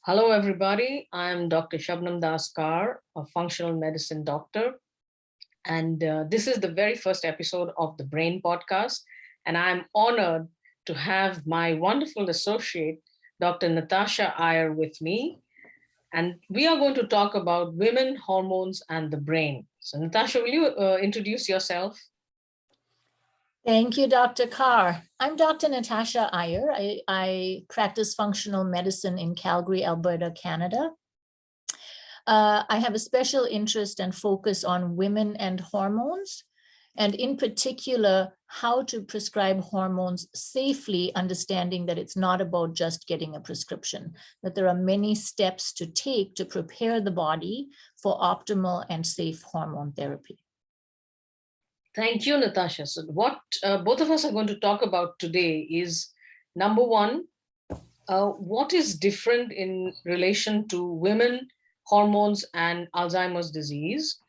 Hello, everybody. I'm Dr. Shabnam Daskar, a functional medicine doctor. And this is the very first episode of the Brain Podcast. And I'm honored to have my wonderful associate, Dr. Natasha Iyer, with me. And we are going to talk about women, hormones, and the brain. So, Natasha, will you introduce yourself? Thank you, Dr. Carr. I'm Dr. Natasha Iyer. I practice functional medicine in Calgary, Alberta, Canada. I have a special interest and focus on women and hormones, and in particular, how to prescribe hormones safely, understanding that it's not about just getting a prescription, that there are many steps to take to prepare the body for optimal and safe hormone therapy. Thank you, Natasha. So, what both of us are going to talk about today is number one, what is different in relation to women, hormones, and Alzheimer's disease?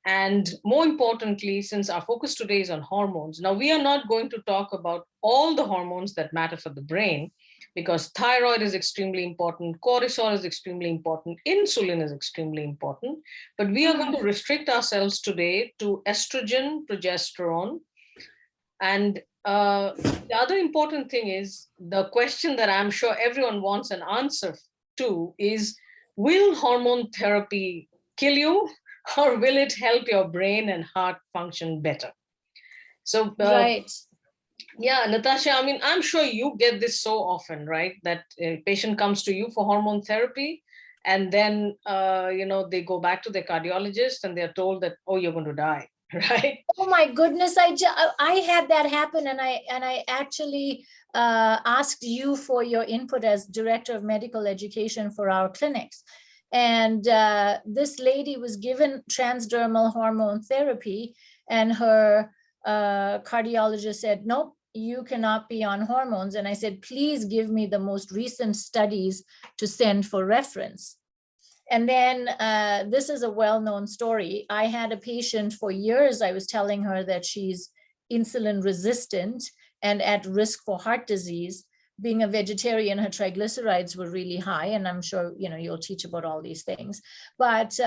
And more importantly, since our focus today is on hormones, now we are not going to talk about all the hormones that matter for the brain, because thyroid is extremely important, cortisol is extremely important, insulin is extremely important, but we are going to restrict ourselves today to estrogen, progesterone, and the other important thing is the question that I'm sure everyone wants an answer to is, will hormone therapy kill you, or will it help your brain and heart function better? So, Right. yeah, Natasha, I mean, I'm sure you get this so often, right? That a patient comes to you for hormone therapy, and then, they go back to their cardiologist and they're told that, oh, you're going to die, right? Oh my goodness, I had that happen, and I actually asked you for your input as director of medical education for our clinics. And this lady was given transdermal hormone therapy, and her cardiologist said, nope, you cannot be on hormones. And I said, please give me the most recent studies to send for reference. And then this is a well-known story. I had a patient for years. I was telling her that she's insulin resistant and at risk for heart disease. Being a vegetarian, her triglycerides were really high, and I'm sure you'll teach about all these things. But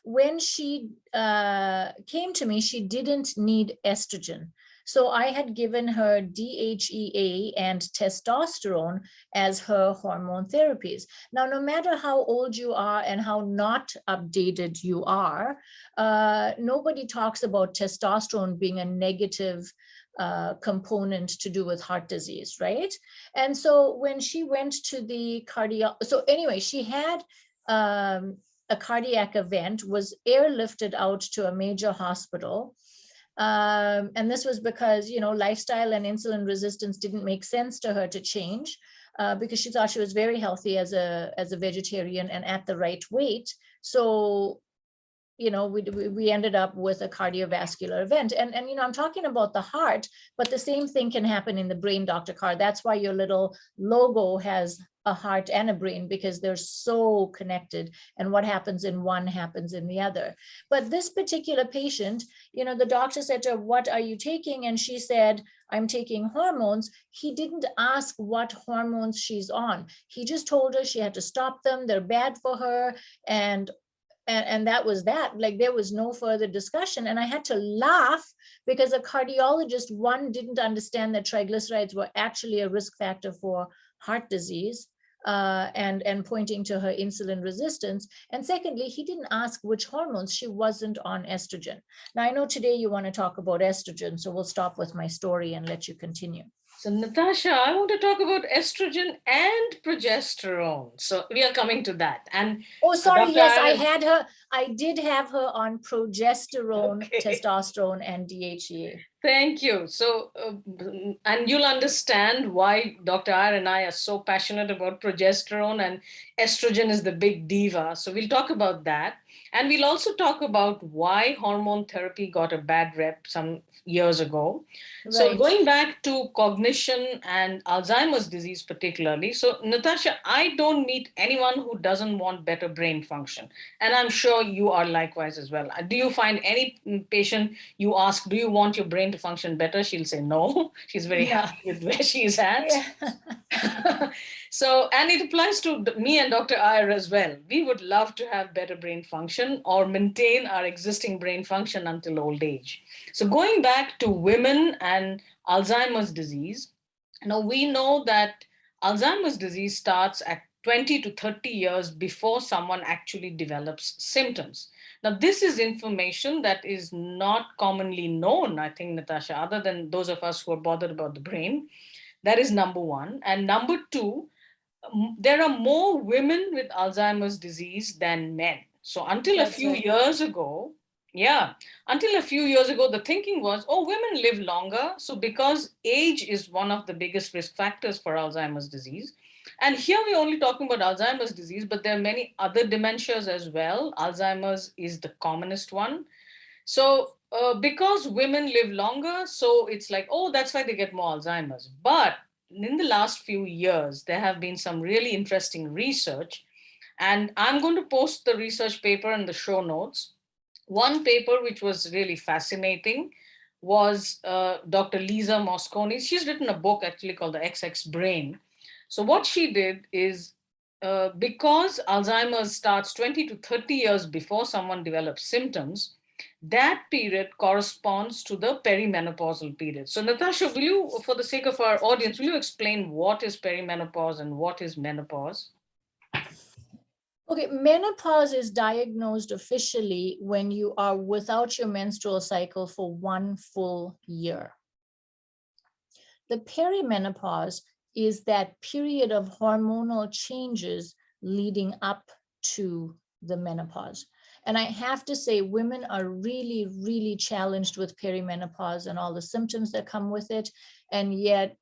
when she came to me, she didn't need estrogen. So I had given her DHEA and testosterone as her hormone therapies. Now, no matter how old you are and how not updated you are, nobody talks about testosterone being a negative component to do with heart disease, right? And so when she went to the so anyway, she had a cardiac event, was airlifted out to a major hospital. And this was because, lifestyle and insulin resistance didn't make sense to her to change, because she thought she was very healthy as a vegetarian and at the right weight. So, we ended up with a cardiovascular event. And I'm talking about the heart, but the same thing can happen in the brain, Dr. Carr. That's why your little logo has a heart and a brain, because they're so connected, and what happens in one happens in the other. But this particular patient, the doctor said to her, what are you taking? And she said, I'm taking hormones. He didn't ask what hormones she's on. He just told her she had to stop them. They're bad for her. And that was that. Like, there was no further discussion. And I had to laugh because a cardiologist, one, didn't understand that triglycerides were actually a risk factor for heart disease, and pointing to her insulin resistance. And secondly, he didn't ask which hormones. She wasn't on estrogen. Now, I know today you want to talk about estrogen, so we'll stop with my story and let you continue. So, Natasha, I want to talk about estrogen and progesterone. So we are coming to that. And oh, sorry, Dr. yes, Iyer, I did have her on progesterone, okay. testosterone, and DHEA. Thank you. So, and you'll understand why Dr. Iyer and I are so passionate about progesterone, and estrogen is the big diva. So we'll talk about that. And we'll also talk about why hormone therapy got a bad rep some years ago. Right. So going back to cognition and Alzheimer's disease particularly. So Natasha, I don't meet anyone who doesn't want better brain function. And I'm sure you are likewise as well. Do you find any patient you ask, do you want your brain to function better? She'll say no. She's very happy with where she's at. Yeah. So, and it applies to me and Dr. Iyer as well. We would love to have better brain function or maintain our existing brain function until old age. So, going back to women and Alzheimer's disease, now we know that Alzheimer's disease starts at 20 to 30 years before someone actually develops symptoms. Now, this is information that is not commonly known, I think, Natasha, other than those of us who are bothered about the brain. That is number one. And number two, there are more women with Alzheimer's disease than men. So until a That's few right. years ago, yeah, until a few years ago, the thinking was, oh, women live longer. So because age is one of the biggest risk factors for Alzheimer's disease. And here we're only talking about Alzheimer's disease, but there are many other dementias as well. Alzheimer's is the commonest one. So because women live longer, so it's like, oh, that's why they get more Alzheimer's. But in the last few years, there have been some really interesting research, and I'm going to post the research paper in the show notes. One paper which was really fascinating was Dr. Lisa Mosconi. She's written a book actually called The XX Brain. So what she did is, because Alzheimer's starts 20 to 30 years before someone develops symptoms, that period corresponds to the perimenopausal period. So Natasha, will you, for the sake of our audience, will you explain what is perimenopause and what is menopause? Okay, menopause is diagnosed officially when you are without your menstrual cycle for 1 full year. The perimenopause is that period of hormonal changes leading up to the menopause. And I have to say, women are really, really challenged with perimenopause and all the symptoms that come with it. And yet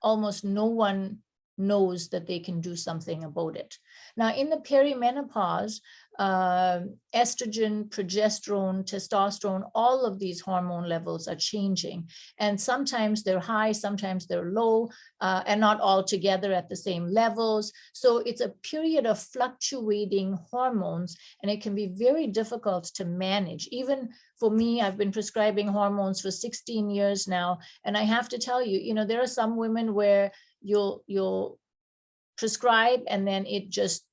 almost no one knows that they can do something about it. Now, in the perimenopause, estrogen, progesterone, testosterone, all of these hormone levels are changing. And sometimes they're high, sometimes they're low, and not all together at the same levels. So it's a period of fluctuating hormones, and it can be very difficult to manage. Even for me, I've been prescribing hormones for 16 years now. And I have to tell you, there are some women where you'll prescribe and then it just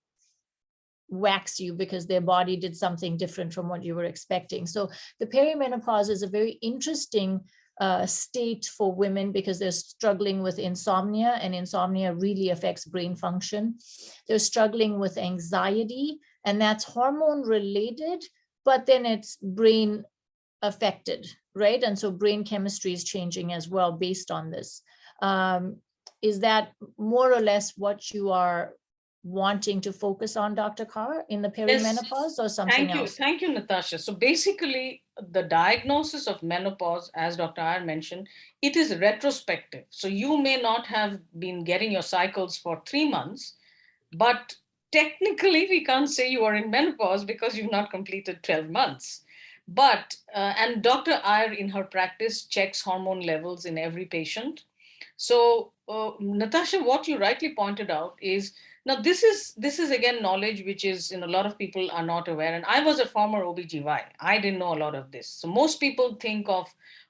whacks you because their body did something different from what you were expecting. So the perimenopause is a very interesting state for women because they're struggling with insomnia, and insomnia really affects brain function. They're struggling with anxiety, and that's hormone related, but then it's brain affected, right? And so brain chemistry is changing as well based on this. Is that more or less what you are wanting to focus on, Dr. Carr, in the Yes. perimenopause or something Thank you. else? Thank you, Natasha. So basically, the diagnosis of menopause, as Dr. Iyer mentioned, it is retrospective. So you may not have been getting your cycles for 3 months, but technically we can't say you are in menopause because you've not completed 12 months. But, and Dr. Iyer in her practice checks hormone levels in every patient. So, Natasha, what you rightly pointed out is, now this is again knowledge which is, a lot of people are not aware. And I was a former OBGY. I didn't know a lot of this. So most people think of,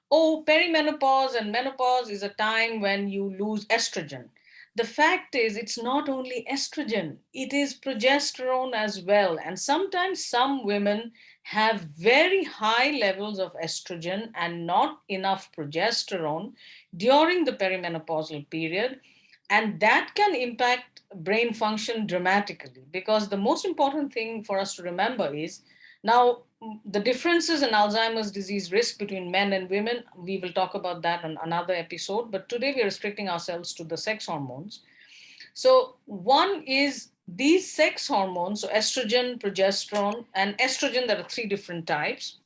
oh, perimenopause and menopause is a time when you lose estrogen. The fact is, it's not only estrogen, it is progesterone as well. And sometimes some women have very high levels of estrogen and not enough progesterone during the perimenopausal period. And that can impact brain function dramatically, because the most important thing for us to remember is, now the differences in Alzheimer's disease risk between men and women, we will talk about that on another episode, but today we're restricting ourselves to the sex hormones. So one is these sex hormones, so estrogen, progesterone, and estrogen, there are three different types.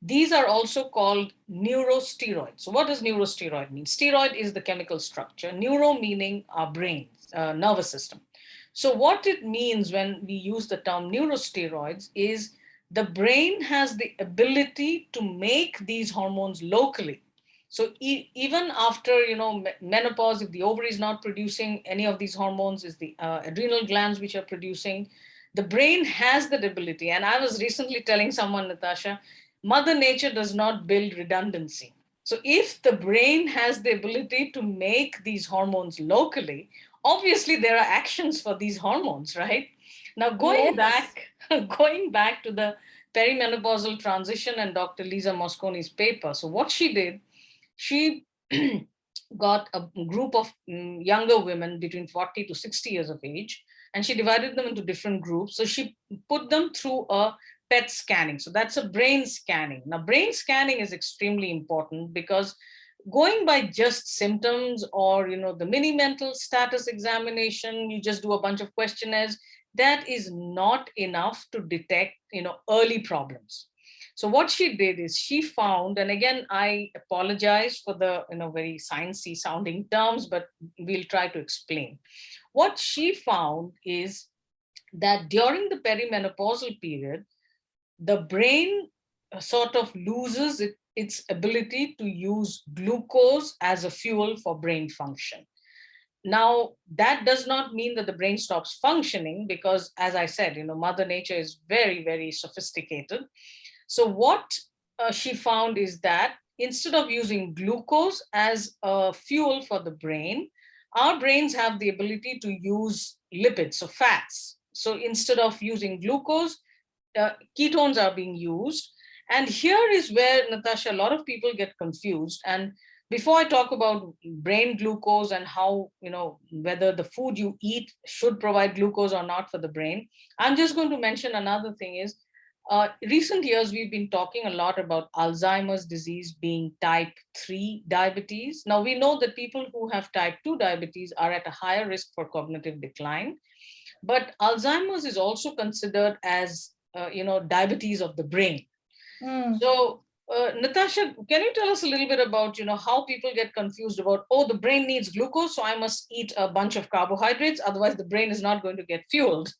These are also called neurosteroids. So what does neurosteroid mean? Steroid is the chemical structure, neuro meaning our brain, nervous system. So what it means when we use the term neurosteroids is the brain has the ability to make these hormones locally. So even after, menopause, if the ovary is not producing any of these hormones, is the adrenal glands which are producing, the brain has that ability. And I was recently telling someone, Natasha, Mother Nature does not build redundancy. So if the brain has the ability to make these hormones locally, obviously there are actions for these hormones, right? Now going Yes. back, going back to the perimenopausal transition and Dr. Lisa Mosconi's paper. So what she did, she got a group of younger women between 40 to 60 years of age, and she divided them into different groups. So she put them through a PET scanning. So that's a brain scanning. Now, brain scanning is extremely important because going by just symptoms or the mini mental status examination, you just do a bunch of questionnaires, that is not enough to detect early problems. So what she did is she found, and again I apologize for the very sciencey sounding terms, but we'll try to explain. What she found is that during the perimenopausal period, the brain sort of loses its ability to use glucose as a fuel for brain function. Now, that does not mean that the brain stops functioning because, as I said, Mother Nature is very, very sophisticated. So, what she found is that instead of using glucose as a fuel for the brain, our brains have the ability to use lipids, so fats. So, instead of using glucose, ketones are being used. And here is where, Natasha, a lot of people get confused. And before I talk about brain glucose and how, whether the food you eat should provide glucose or not for the brain, I'm just going to mention another thing is recent years, we've been talking a lot about Alzheimer's disease being type 3 diabetes. Now, we know that people who have type 2 diabetes are at a higher risk for cognitive decline, but Alzheimer's is also considered as, diabetes of the brain. Mm. So, Natasha, can you tell us a little bit about, how people get confused about, oh, the brain needs glucose, so I must eat a bunch of carbohydrates, otherwise the brain is not going to get fueled.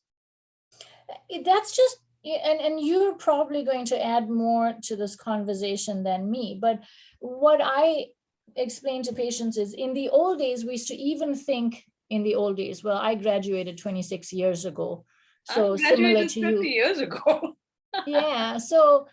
That's just, and you're probably going to add more to this conversation than me, but what I explain to patients is in the old days, we used to even think in the old days, well, I graduated 26 years ago, I so similar graduated to 50 you. years ago. Yeah, so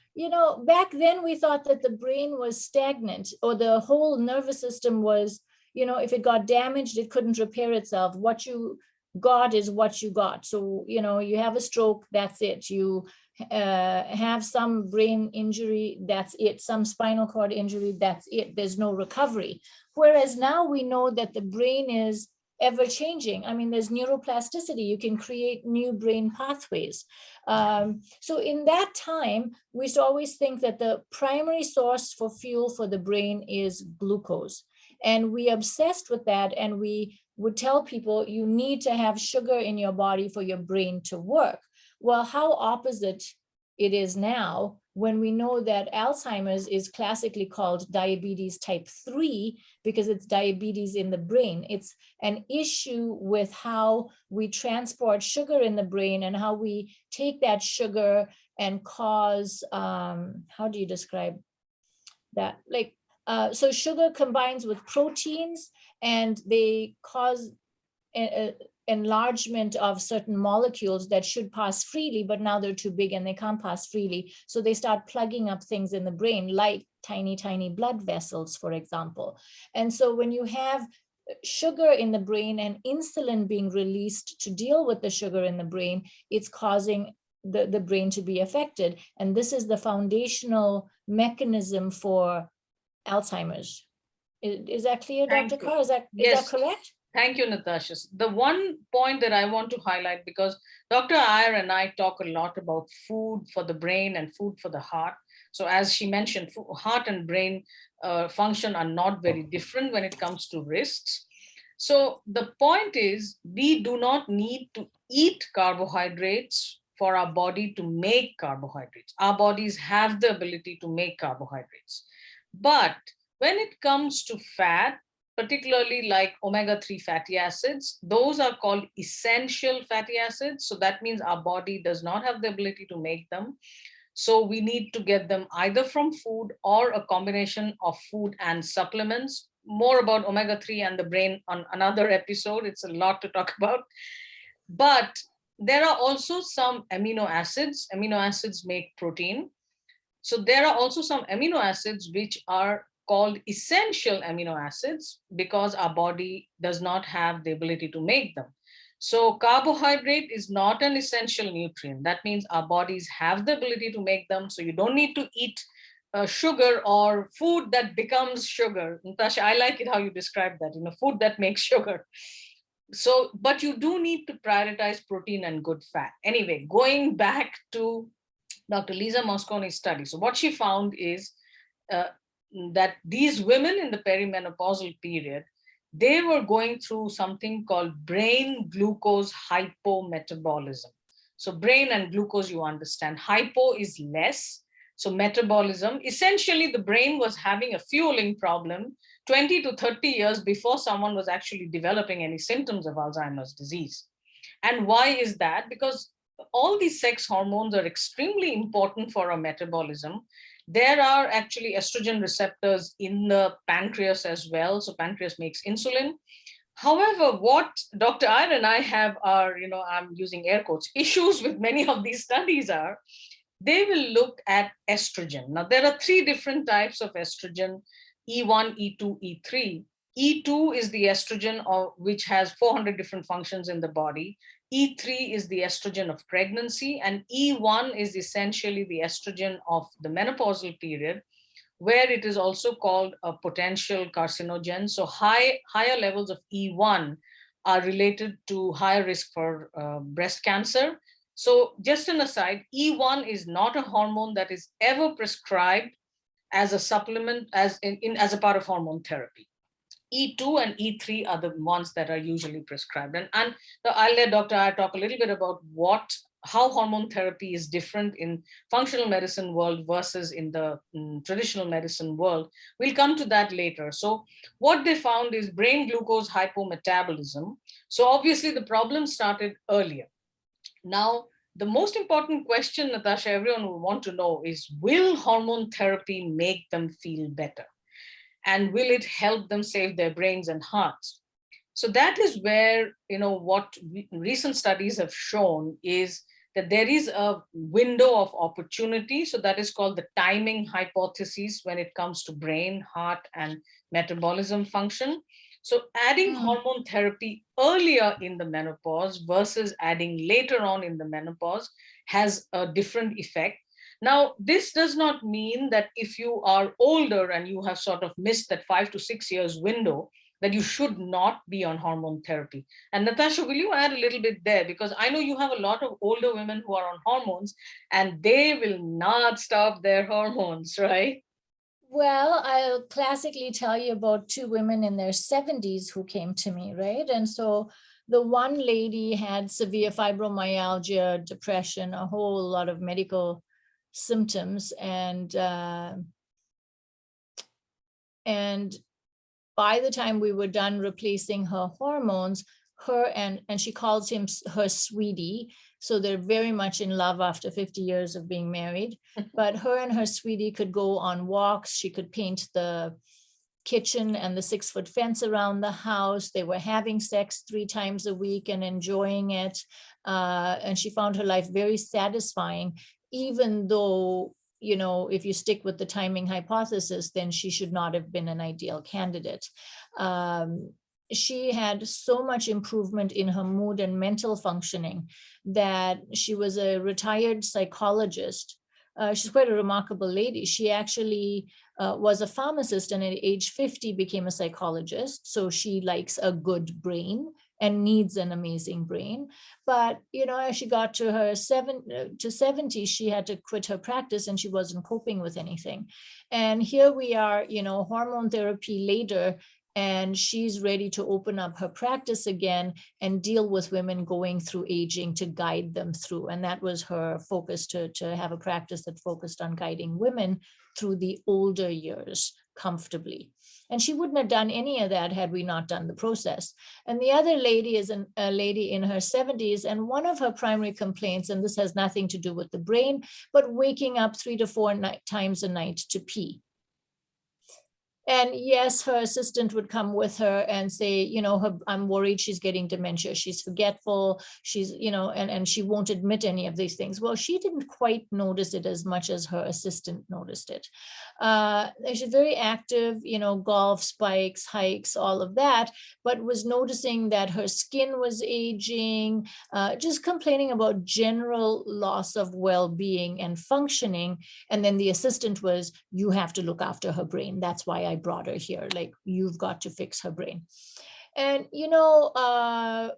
back then we thought that the brain was stagnant or the whole nervous system was, if it got damaged, it couldn't repair itself. What you got is what you got. So, you have a stroke, that's it. You have some brain injury, that's it. Some spinal cord injury, that's it. There's no recovery. Whereas now we know that the brain is ever changing. I mean, there's neuroplasticity. You can create new brain pathways. So in that time, we used to always think that the primary source for fuel for the brain is glucose. And we obsessed with that. And we would tell people you need to have sugar in your body for your brain to work. Well, how opposite it is now when we know that Alzheimer's is classically called diabetes type 3 because it's diabetes in the brain. It's an issue with how we transport sugar in the brain and how we take that sugar and cause, how do you describe that? So sugar combines with proteins and they cause enlargement of certain molecules that should pass freely, but now they're too big and they can't pass freely. So they start plugging up things in the brain, like tiny, tiny blood vessels, for example. And so when you have sugar in the brain and insulin being released to deal with the sugar in the brain, it's causing the brain to be affected. And this is the foundational mechanism for Alzheimer's. Is that clear, Dr. Carr? Is that correct? Thank you, Natasha. The one point that I want to highlight, because Dr. Iyer and I talk a lot about food for the brain and food for the heart. So as she mentioned, heart and brain function are not very different when it comes to risks. So the point is, we do not need to eat carbohydrates for our body to make carbohydrates. Our bodies have the ability to make carbohydrates. But when it comes to fat, particularly like omega-3 fatty acids, those are called essential fatty acids. So that means our body does not have the ability to make them. So we need to get them either from food or a combination of food and supplements. More about omega-3 and the brain on another episode. It's a lot to talk about. But there are also some amino acids. Amino acids make protein. So there are also some amino acids which are called essential amino acids because our body does not have the ability to make them. So carbohydrate is not an essential nutrient. That means our bodies have the ability to make them. So you don't need to eat sugar or food that becomes sugar. Natasha, I like it how you describe that, food that makes sugar. So, but you do need to prioritize protein and good fat. Anyway, going back to Dr. Lisa Mosconi's study. So what she found is uh, that these women in the perimenopausal period, they were going through something called brain glucose hypometabolism. So brain and glucose, you understand. Hypo is less. So metabolism, essentially the brain was having a fueling problem 20 to 30 years before someone was actually developing any symptoms of Alzheimer's disease. And why is that? Because all these sex hormones are extremely important for our metabolism. There are actually estrogen receptors in the pancreas as well. So pancreas makes insulin. However, what Dr. Iyer and I have are, I'm using air quotes, issues with many of these studies are, they will look at estrogen. Now, there are three different types of estrogen, E1, E2, E3. E2 is the estrogen which has 400 different functions in the body. E3 is the estrogen of pregnancy, and E1 is essentially the estrogen of the menopausal period, where it is also called a potential carcinogen. So higher levels of E1 are related to higher risk for breast cancer. So just an aside, E1 is not a hormone that is ever prescribed as a supplement, as a part of hormone therapy. E2 and E3 are the ones that are usually prescribed. And I'll let Dr. Iyer talk a little bit about how hormone therapy is different in functional medicine world versus in the traditional medicine world. We'll come to that later. So what they found is brain glucose hypometabolism. So obviously the problem started earlier. Now, the most important question, Natasha, everyone will want to know is, will hormone therapy make them feel better? And will it help them save their brains and hearts? So that is where, what recent studies have shown is that there is a window of opportunity. So that is called the timing hypothesis when it comes to brain, heart, and metabolism function. So adding hormone therapy earlier in the menopause versus adding later on in the menopause has a different effect. Now, this does not mean that if you are older and you have sort of missed that 5 to 6 years window, that you should not be on hormone therapy. And Natasha, will you add a little bit there? Because I know you have a lot of older women who are on hormones and they will not stop their hormones, right? Well, I'll classically tell you about two women in their 70s who came to me, right? And so the one lady had severe fibromyalgia, depression, a whole lot of medical symptoms, and by the time we were done replacing her hormones, her and she calls him her sweetie. So they're very much in love after 50 years of being married. But her and her sweetie could go on walks. She could paint the kitchen and the 6-foot fence around the house. They were having sex 3 times a week and enjoying it. And she found her life very satisfying, even though, if you stick with the timing hypothesis, then she should not have been an ideal candidate. She had so much improvement in her mood and mental functioning that she was a retired psychologist. She's quite a remarkable lady. She actually was a pharmacist and at age 50 became a psychologist. So she likes a good brain and needs an amazing brain. But, as she got to her 70, she had to quit her practice and she wasn't coping with anything. And here we are, hormone therapy later, and she's ready to open up her practice again and deal with women going through aging to guide them through. And that was her focus, to have a practice that focused on guiding women through the older years comfortably. And she wouldn't have done any of that had we not done the process. And the other lady is a lady in her 70s. And one of her primary complaints, and this has nothing to do with the brain, but waking up 3 to 4 times a night to pee. And yes, her assistant would come with her and say, I'm worried she's getting dementia. She's forgetful. She's, and she won't admit any of these things. Well, she didn't quite notice it as much as her assistant noticed it. She's very active, golf, spikes, hikes, all of that, but was noticing that her skin was aging, just complaining about general loss of well-being and functioning. And then the assistant was, you have to look after her brain. That's why I brought her here. Like, you've got to fix her brain. And,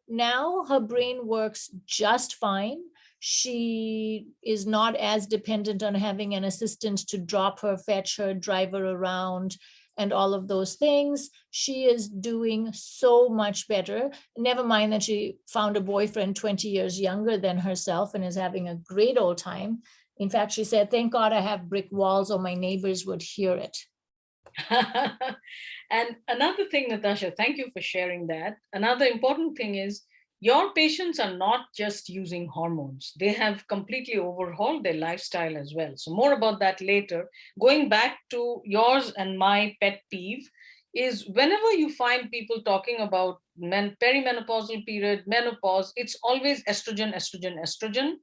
now her brain works just fine. She is not as dependent on having an assistant to drop her, fetch her, drive her around, and all of those things. She is doing so much better. Never mind that she found a boyfriend 20 years younger than herself and is having a great old time. In fact, she said, thank God I have brick walls or my neighbors would hear it. And another thing, Natasha, thank you for sharing that. Another important thing is your patients are not just using hormones. They have completely overhauled their lifestyle as well. So more about that later. Going back to yours and my pet peeve is whenever you find people talking about perimenopausal period, menopause, it's always estrogen, estrogen, estrogen.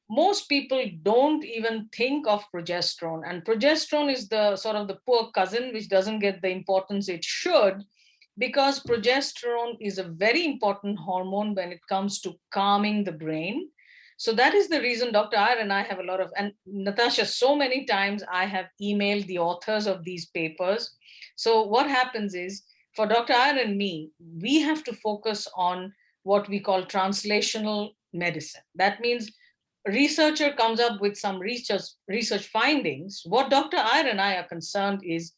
Most people don't even think of progesterone, and progesterone is the sort of the poor cousin which doesn't get the importance it should, because progesterone is a very important hormone when it comes to calming the brain. So that is the reason Dr. Iyer and I have a lot of, and Natasha, so many times I have emailed the authors of these papers. So what happens is, for Dr. Iyer and me, we have to focus on what we call translational medicine. That means a researcher comes up with some research findings. What Dr. Iyer and I are concerned is,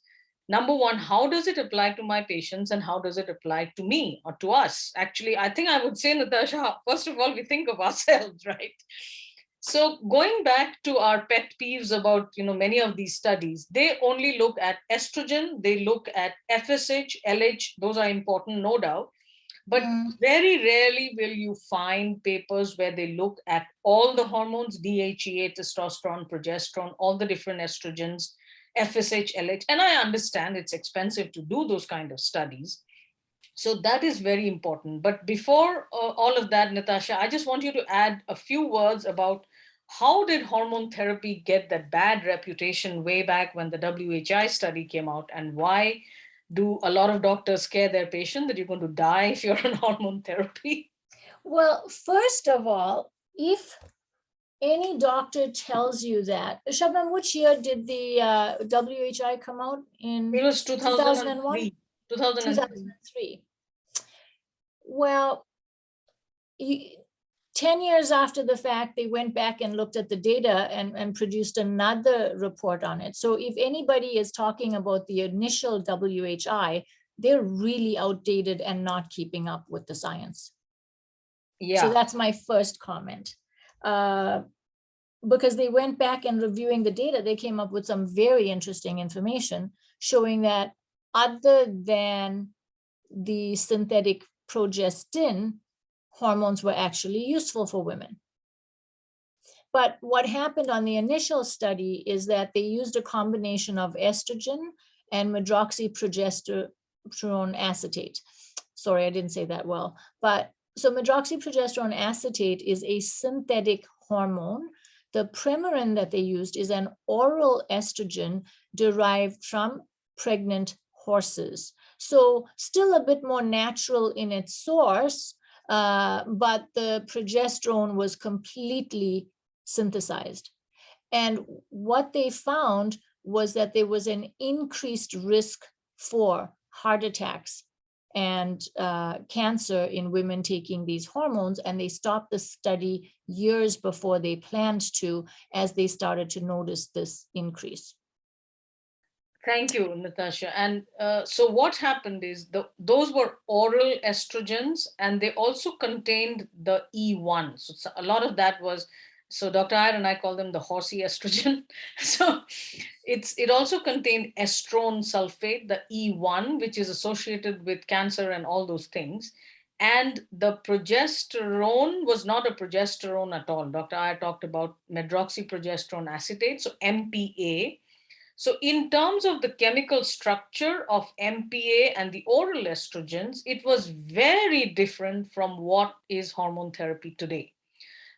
number one, how does it apply to my patients and how does it apply to me or to us? Actually, I think I would say, Natasha, first of all, we think of ourselves, right? So going back to our pet peeves about, many of these studies, they only look at estrogen, they look at FSH, LH, those are important, no doubt. But very rarely will you find papers where they look at all the hormones, DHEA, testosterone, progesterone, all the different estrogens, FSH, LH. And I understand it's expensive to do those kind of studies. So that is very important. But before all of that, Natasha, I just want you to add a few words about how did hormone therapy get that bad reputation way back when the WHI study came out, and why do a lot of doctors scare their patient that you're going to die if you're on hormone therapy? Well, first of all, if any doctor tells you that, Shabnam, which year did the WHI come out? It was 2001? 2003. Well, 10 years after the fact, they went back and looked at the data and produced another report on it. So if anybody is talking about the initial WHI, they're really outdated and not keeping up with the science. Yeah. So that's my first comment. Because they went back and reviewing the data, they came up with some very interesting information showing that other than the synthetic progestin, hormones were actually useful for women. But what happened on the initial study is that they used a combination of estrogen and medroxyprogesterone acetate. Sorry, I didn't say that well. But so medroxyprogesterone acetate is a synthetic hormone. The Premarin that they used is an oral estrogen derived from pregnant horses. So still a bit more natural in its source, but the progesterone was completely synthesized. And what they found was that there was an increased risk for heart attacks and cancer in women taking these hormones, and they stopped the study years before they planned to, as they started to notice this increase. Thank you, Natasha. And so what happened is those were oral estrogens, and they also contained the E1. So a lot of that was, so Dr. Iyer and I call them the horsey estrogen. So it also contained estrone sulfate, the E1, which is associated with cancer and all those things. And the progesterone was not a progesterone at all. Dr. Iyer talked about medroxyprogesterone acetate, so MPA. So in terms of the chemical structure of MPA and the oral estrogens, it was very different from what is hormone therapy today.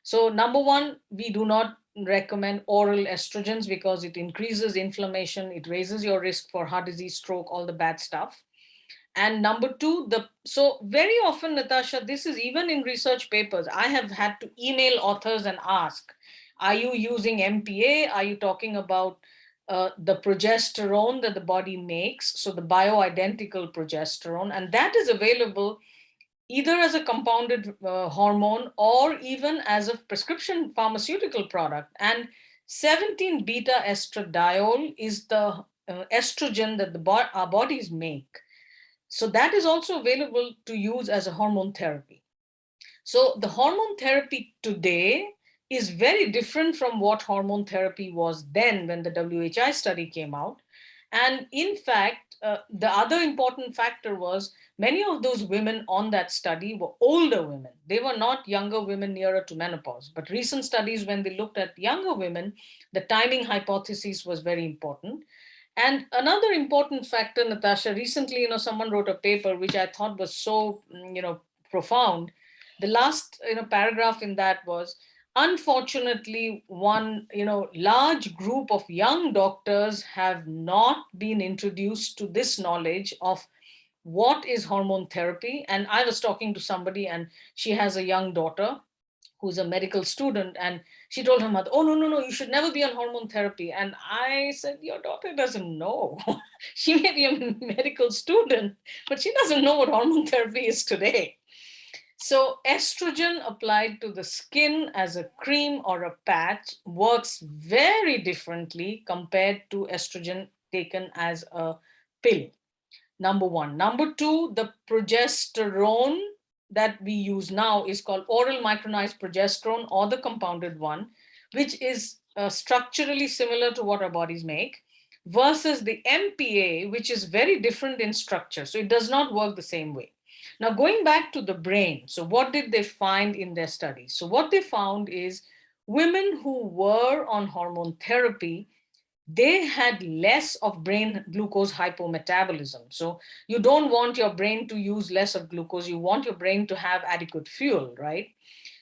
So number one, we do not recommend oral estrogens because it increases inflammation, it raises your risk for heart disease, stroke, all the bad stuff. And number two, so very often, Natasha, this is even in research papers. I have had to email authors and ask, are you using MPA? Are you talking about the progesterone that the body makes? So the bioidentical progesterone, and that is available either as a compounded hormone or even as a prescription pharmaceutical product. And 17 beta estradiol is the estrogen that our bodies make. So that is also available to use as a hormone therapy. So the hormone therapy today is very different from what hormone therapy was then when the WHI study came out. And in fact, the other important factor was many of those women on that study were older women. They were not younger women nearer to menopause. But recent studies, when they looked at younger women, the timing hypothesis was very important. And another important factor, Natasha, recently, someone wrote a paper which I thought was so, profound. The last, paragraph in that was, unfortunately, one, large group of young doctors have not been introduced to this knowledge of what is hormone therapy. And I was talking to somebody, and she has a young daughter who's a medical student, and she told her mother, oh, no, no, no, you should never be on hormone therapy. And I said, your daughter doesn't know. She may be a medical student, but she doesn't know what hormone therapy is today. So estrogen applied to the skin as a cream or a patch works very differently compared to estrogen taken as a pill. Number one. Number two, the progesterone that we use now is called oral micronized progesterone, or the compounded one, which is structurally similar to what our bodies make, versus the MPA, which is very different in structure. So it does not work the same way. Now, going back to the brain, so what did they find in their studies? So what they found is women who were on hormone therapy, they had less of brain glucose hypometabolism. So you don't want your brain to use less of glucose. You want your brain to have adequate fuel, right?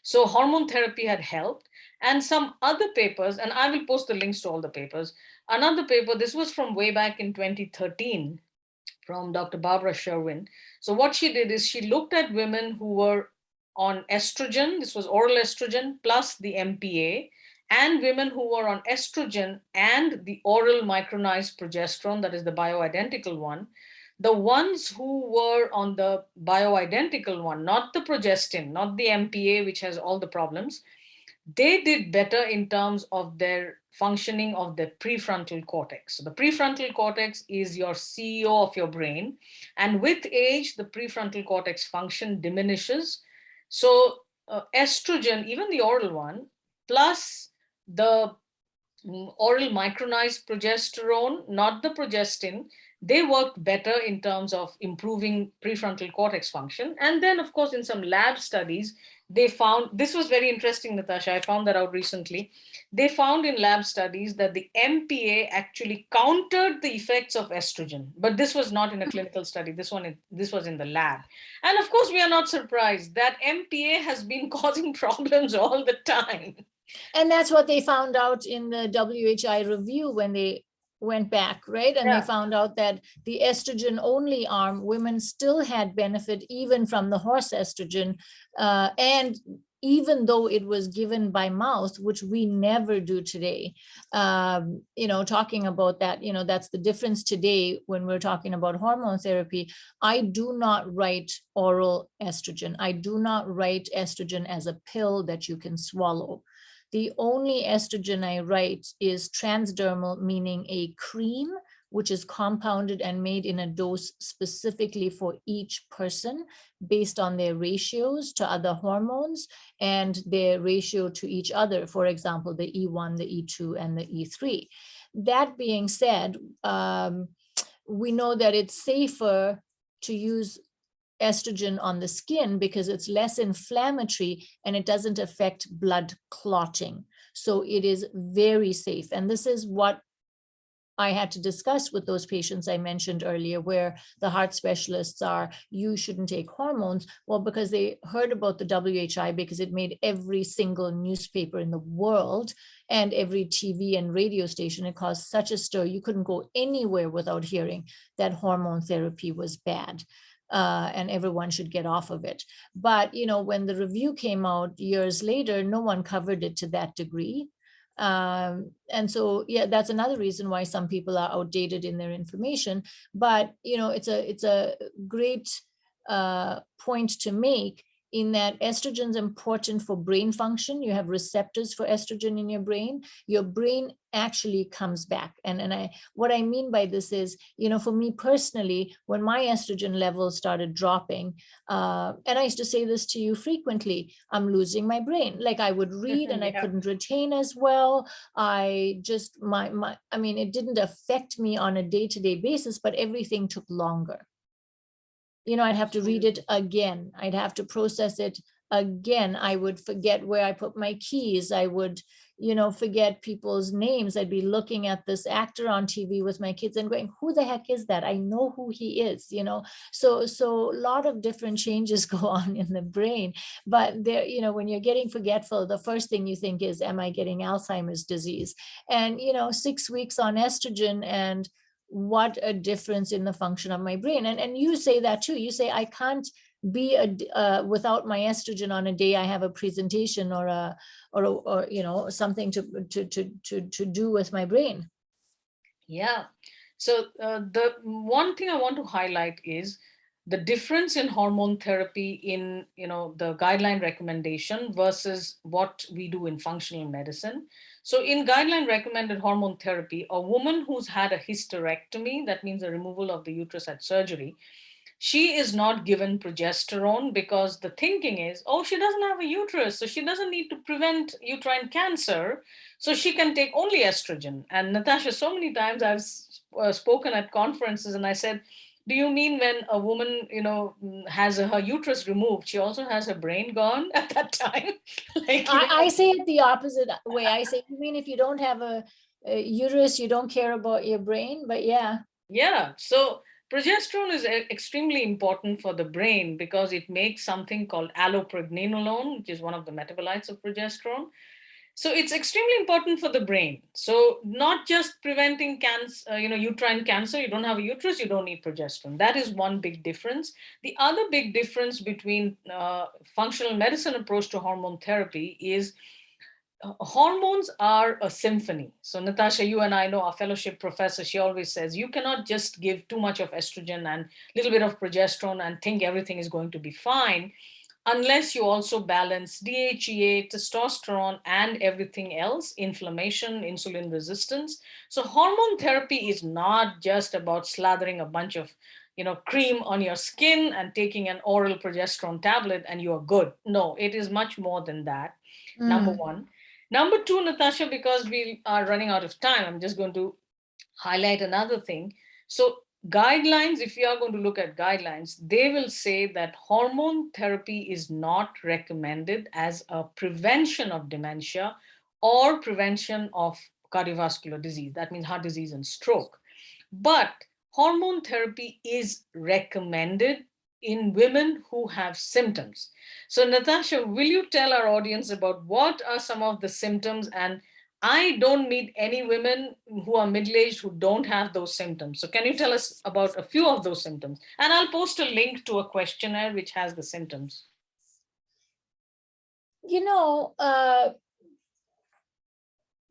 So hormone therapy had helped. And some other papers, and I will post the links to all the papers. Another paper, this was from way back in 2013, from Dr. Barbara Sherwin. So what she did is she looked at women who were on estrogen, this was oral estrogen plus the MPA, and women who were on estrogen and the oral micronized progesterone, that is the bioidentical one. The ones who were on the bioidentical one, not the progestin, not the MPA, which has all the problems, they did better in terms of their functioning of the prefrontal cortex. So the prefrontal cortex is your CEO of your brain. And with age, the prefrontal cortex function diminishes. So estrogen, even the oral one, plus the oral micronized progesterone, not the progestin, they worked better in terms of improving prefrontal cortex function. And then, of course, in some lab studies, they found, this was very interesting, Natasha, I found that out recently. They found in lab studies that the MPA actually countered the effects of estrogen, but this was not in a clinical study. This was in the lab. And of course, we are not surprised that MPA has been causing problems all the time. And that's what they found out in the WHI review when they went back, right? And they found out that the estrogen only arm, women still had benefit even from the horse estrogen. And even though it was given by mouth, which we never do today, talking about that, that's the difference today when we're talking about hormone therapy. I do not write oral estrogen. I do not write estrogen as a pill that you can swallow. The only estrogen I write is transdermal, meaning a cream, which is compounded and made in a dose specifically for each person based on their ratios to other hormones and their ratio to each other, for example, the E1, the E2, and the E3. That being said, we know that it's safer to use estrogen on the skin because it's less inflammatory and it doesn't affect blood clotting. So it is very safe. And this is what I had to discuss with those patients I mentioned earlier, where the heart specialists are, you shouldn't take hormones. Well, because they heard about the WHI, because it made every single newspaper in the world and every TV and radio station. It caused such a stir. You couldn't go anywhere without hearing that hormone therapy was bad. And everyone should get off of it. But, when the review came out years later, no one covered it to that degree. And so, yeah, that's another reason why some people are outdated in their information. But, it's a great point to make, in that estrogen is important for brain function. You have receptors for estrogen in your brain. Your brain actually comes back. And what I mean by this is, for me personally, when my estrogen levels started dropping, and I used to say this to you frequently, I'm losing my brain. Like, I would read and I couldn't retain as well. I just, it didn't affect me on a day-to-day basis, but everything took longer. I'd have to read it again. I'd have to process it again. I would forget where I put my keys. I would, forget people's names. I'd be looking at this actor on TV with my kids and going, who the heck is that? I know who he is, So a lot of different changes go on in the brain. But there, when you're getting forgetful, the first thing you think is, am I getting Alzheimer's disease? And, 6 weeks on estrogen, and what a difference in the function of my brain. And you say that too. You say, I can't be without my estrogen on a day I have a presentation or something to do with my brain. Yeah. So the one thing I want to highlight is the difference in hormone therapy in the guideline recommendation versus what we do in functional medicine. So in guideline recommended hormone therapy, a woman who's had a hysterectomy, that means the removal of the uterus at surgery, she is not given progesterone, because the thinking is, oh, she doesn't have a uterus, so she doesn't need to prevent uterine cancer, so she can take only estrogen. And Natasha, so many times I've spoken at conferences and I said, do you mean when a woman, has her uterus removed, she also has her brain gone at that time? I say it the opposite way. I say, you mean if you don't have a uterus, you don't care about your brain? But yeah. Yeah. So progesterone is extremely important for the brain because it makes something called allopregnanolone, which is one of the metabolites of progesterone. So it's extremely important for the brain. So not just preventing cancer, uterine cancer, you don't have a uterus, you don't need progesterone. That is one big difference. The other big difference between functional medicine approach to hormone therapy is hormones are a symphony. So Natasha, you and I know our fellowship professor, she always says, you cannot just give too much of estrogen and a little bit of progesterone and think everything is going to be fine, unless you also balance DHEA, testosterone, and everything else, inflammation, insulin resistance. So hormone therapy is not just about slathering a bunch of cream on your skin and taking an oral progesterone tablet and you are good. No, it is much more than that. Number one. Number two, Natasha, because we are running out of time, I'm just going to highlight another thing. So guidelines, if you are going to look at guidelines, they will say that hormone therapy is not recommended as a prevention of dementia or prevention of cardiovascular disease. That means heart disease and stroke. But hormone therapy is recommended in women who have symptoms. So Natasha, will you tell our audience about what are some of the symptoms? And I don't meet any women who are middle-aged who don't have those symptoms. So can you tell us about a few of those symptoms? And I'll post a link to a questionnaire which has the symptoms.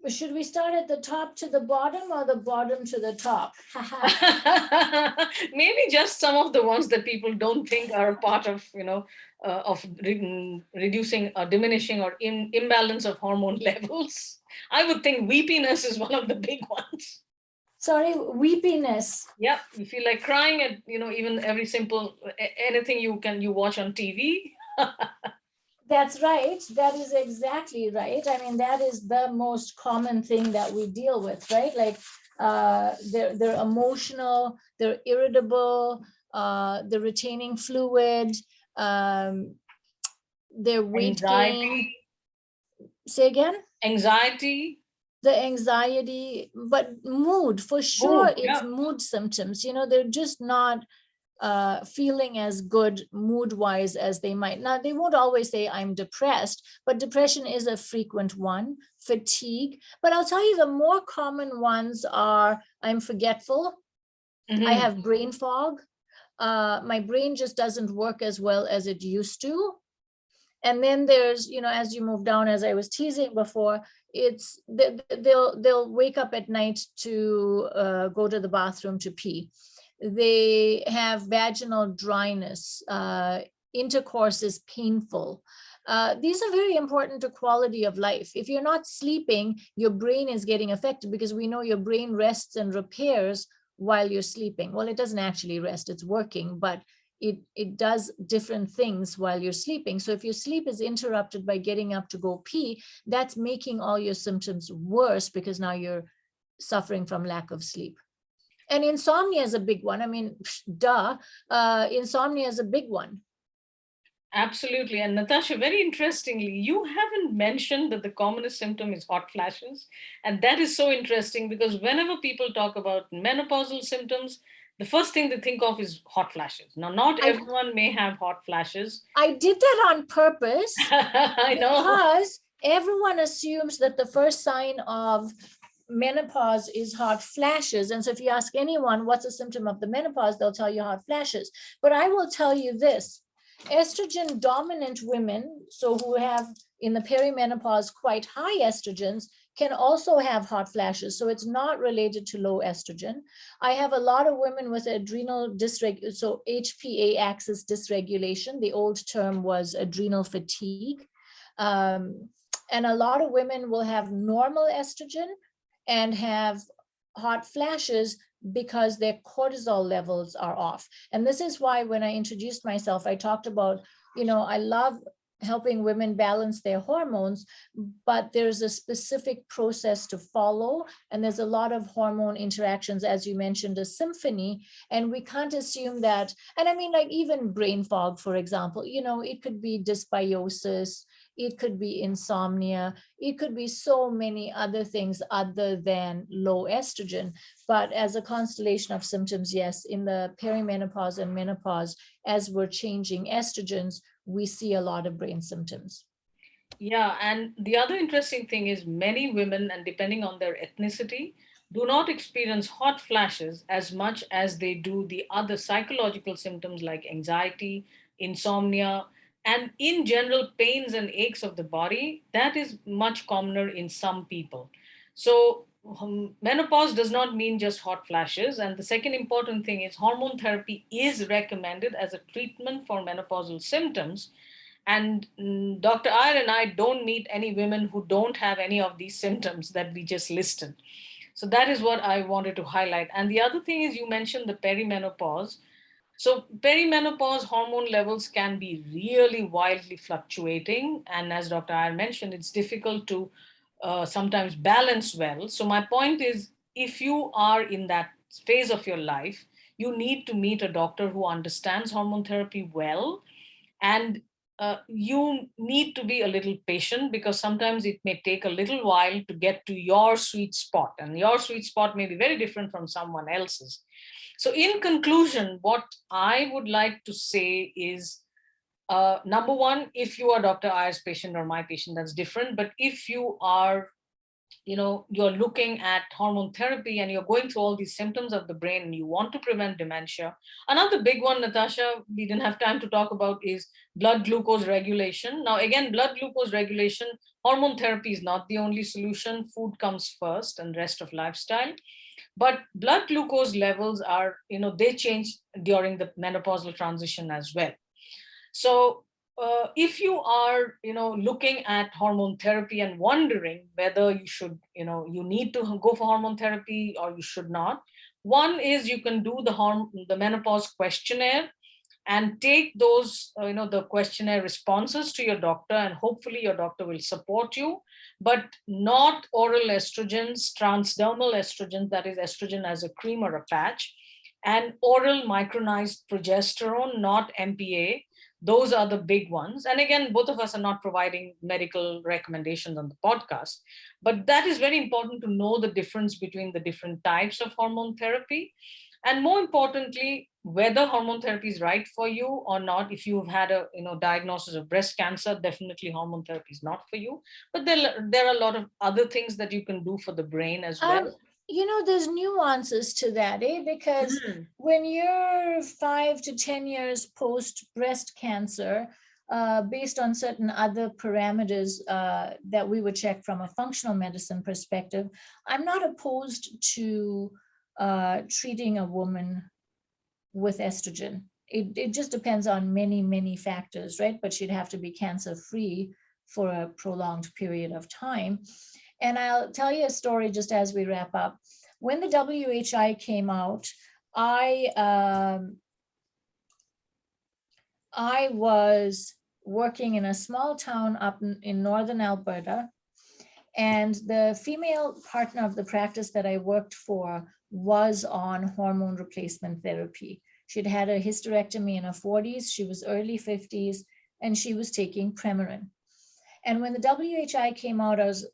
Should we start at the top to the bottom or the bottom to the top? Maybe just some of the ones that people don't think are a part of, reducing or diminishing or imbalance of hormone levels. I would think weepiness is one of the big ones. Sorry, weepiness. Yeah, you feel like crying at, even every simple, anything you watch on TV. That's right. That is exactly right. I mean, that is the most common thing that we deal with, right? Like they're emotional, they're irritable, they're retaining fluid, they're weight gain. Say again? Anxiety. the anxiety, but mood, for sure, Mood, it's yeah. mood symptoms. They're just not feeling as good mood-wise as they might. Now, they won't always say I'm depressed, but depression is a frequent one. Fatigue. But I'll tell you, the more common ones are I'm forgetful, I have brain fog, my brain just doesn't work as well as it used to. And then there's, as you move down, as I was teasing before, it's they'll wake up at night to go to the bathroom to pee. They have vaginal dryness. Intercourse is painful. These are very important to quality of life. If you're not sleeping, your brain is getting affected, because we know your brain rests and repairs while you're sleeping. Well, it doesn't actually rest, it's working, but it does different things while you're sleeping. So if your sleep is interrupted by getting up to go pee, that's making all your symptoms worse, because now you're suffering from lack of sleep. And insomnia is a big one. I mean, duh, insomnia is a big one. Absolutely. And Natasha, very interestingly, you haven't mentioned that the commonest symptom is hot flashes. And that is so interesting, because whenever people talk about menopausal symptoms, the first thing they think of is hot flashes. Now, not everyone may have hot flashes. I did that on purpose. I know. Because everyone assumes that the first sign of menopause is hot flashes. And so if you ask anyone what's a symptom of the menopause, they'll tell you hot flashes. But I will tell you this: estrogen dominant women, so who have in the perimenopause quite high estrogens, can also have hot flashes. So it's not related to low estrogen. I have a lot of women with adrenal dysregulation, so HPA axis dysregulation. The old term was adrenal fatigue. And a lot of women will have normal estrogen and have hot flashes because their cortisol levels are off. And this is why when I introduced myself, I talked about, I love helping women balance their hormones, but there's a specific process to follow. And there's a lot of hormone interactions, as you mentioned, a symphony. And we can't assume that. And I mean, like even brain fog, for example, it could be dysbiosis, it could be insomnia, it could be so many other things other than low estrogen. But as a constellation of symptoms, yes, in the perimenopause and menopause, as we're changing estrogens, we see a lot of brain symptoms. Yeah, and the other interesting thing is many women, and depending on their ethnicity, do not experience hot flashes as much as they do the other psychological symptoms like anxiety, insomnia, and in general, pains and aches of the body. That is much commoner in some people. So, menopause does not mean just hot flashes. And the second important thing is hormone therapy is recommended as a treatment for menopausal symptoms, and Dr. Iyer and I don't meet any women who don't have any of these symptoms that we just listed. So that is what I wanted to highlight. And the other thing is, you mentioned the perimenopause. So perimenopause hormone levels can be really wildly fluctuating. And as Dr. Iyer mentioned, it's difficult to sometimes balance well. So my point is, if you are in that phase of your life, you need to meet a doctor who understands hormone therapy well, and you need to be a little patient, because sometimes it may take a little while to get to your sweet spot, and your sweet spot may be very different from someone else's. So in conclusion, what I would like to say is, number one, if you are Dr. Iyer's patient or my patient, that's different. But if you are, you're looking at hormone therapy and you're going through all these symptoms of the brain and you want to prevent dementia. Another big one, Natasha, we didn't have time to talk about, is blood glucose regulation. Now, again, blood glucose regulation, hormone therapy is not the only solution. Food comes first and rest of lifestyle. But blood glucose levels are, they change during the menopausal transition as well. So if you are, looking at hormone therapy and wondering whether you should, you need to go for hormone therapy or you should not, one is you can do the menopause questionnaire and take those, the questionnaire responses to your doctor, and hopefully your doctor will support you. But not oral estrogens, transdermal estrogens, that is estrogen as a cream or a patch, and oral micronized progesterone, not MPA. Those are the big ones. And again, both of us are not providing medical recommendations on the podcast, but that is very important to know the difference between the different types of hormone therapy. And more importantly, whether hormone therapy is right for you or not. If you've had a diagnosis of breast cancer, definitely hormone therapy is not for you. But there are a lot of other things that you can do for the brain as well. There's nuances to that, because Mm. when you're 5 to 10 years post breast cancer, based on certain other parameters that we would check from a functional medicine perspective, I'm not opposed to treating a woman with estrogen. It just depends on many, many factors, right? But she'd have to be cancer free for a prolonged period of time. And I'll tell you a story just as we wrap up. When the WHI came out, I was working in a small town up in northern Alberta, and the female partner of the practice that I worked for was on hormone replacement therapy. She'd had a hysterectomy in her 40s, she was early 50s, and she was taking Premarin. And when the WHI came out, I was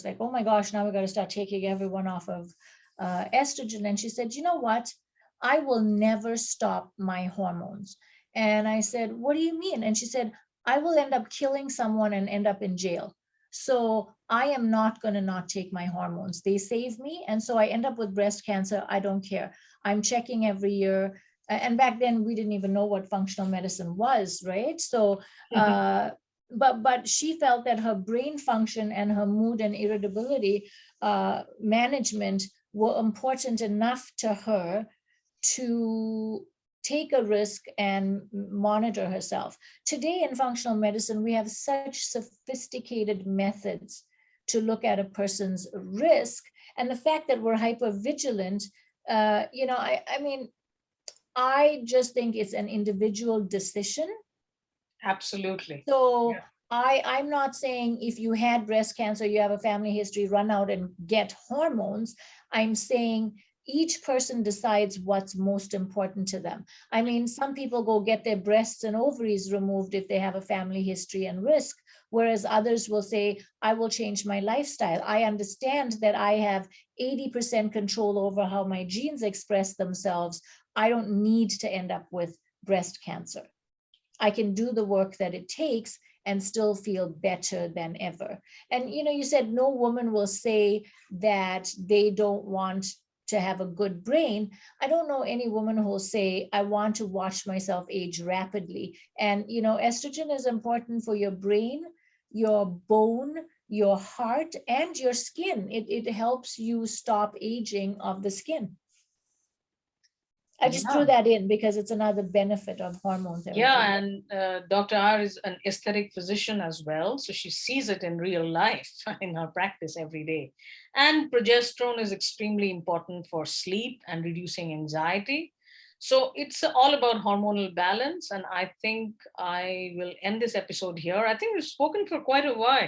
like, oh my gosh, now we got to start taking everyone off of estrogen. And she said, you know what? I will never stop my hormones. And I said, what do you mean? And she said, I will end up killing someone and end up in jail. So I am not going to not take my hormones. They save me. And so I end up with breast cancer. I don't care. I'm checking every year. And back then we didn't even know what functional medicine was, right? So, but she felt that her brain function and her mood and irritability management were important enough to her to take a risk and monitor herself. Today in functional medicine, we have such sophisticated methods to look at a person's risk. And the fact that we're hypervigilant, I just think it's an individual decision. Absolutely. So Yeah. I'm not saying if you had breast cancer, you have a family history, run out and get hormones. I'm saying each person decides what's most important to them. I mean, some people go get their breasts and ovaries removed if they have a family history and risk, whereas others will say, I will change my lifestyle. I understand that I have 80% control over how my genes express themselves. I don't need to end up with breast cancer. I can do the work that it takes and still feel better than ever. And you said no woman will say that they don't want to have a good brain. I don't know any woman who will say, I want to watch myself age rapidly. And estrogen is important for your brain, your bone, your heart, and your skin. It helps you stop aging of the skin. I just threw that in because it's another benefit of hormone therapy. Yeah, and Dr. R is an aesthetic physician as well. So she sees it in real life in her practice every day. And progesterone is extremely important for sleep and reducing anxiety. So it's all about hormonal balance. And I think I will end this episode here. I think we've spoken for quite a while.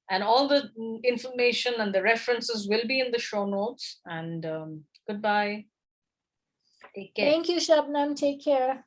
And all the information and the references will be in the show notes. And goodbye. Take care. Thank you, Shabnam. Take care.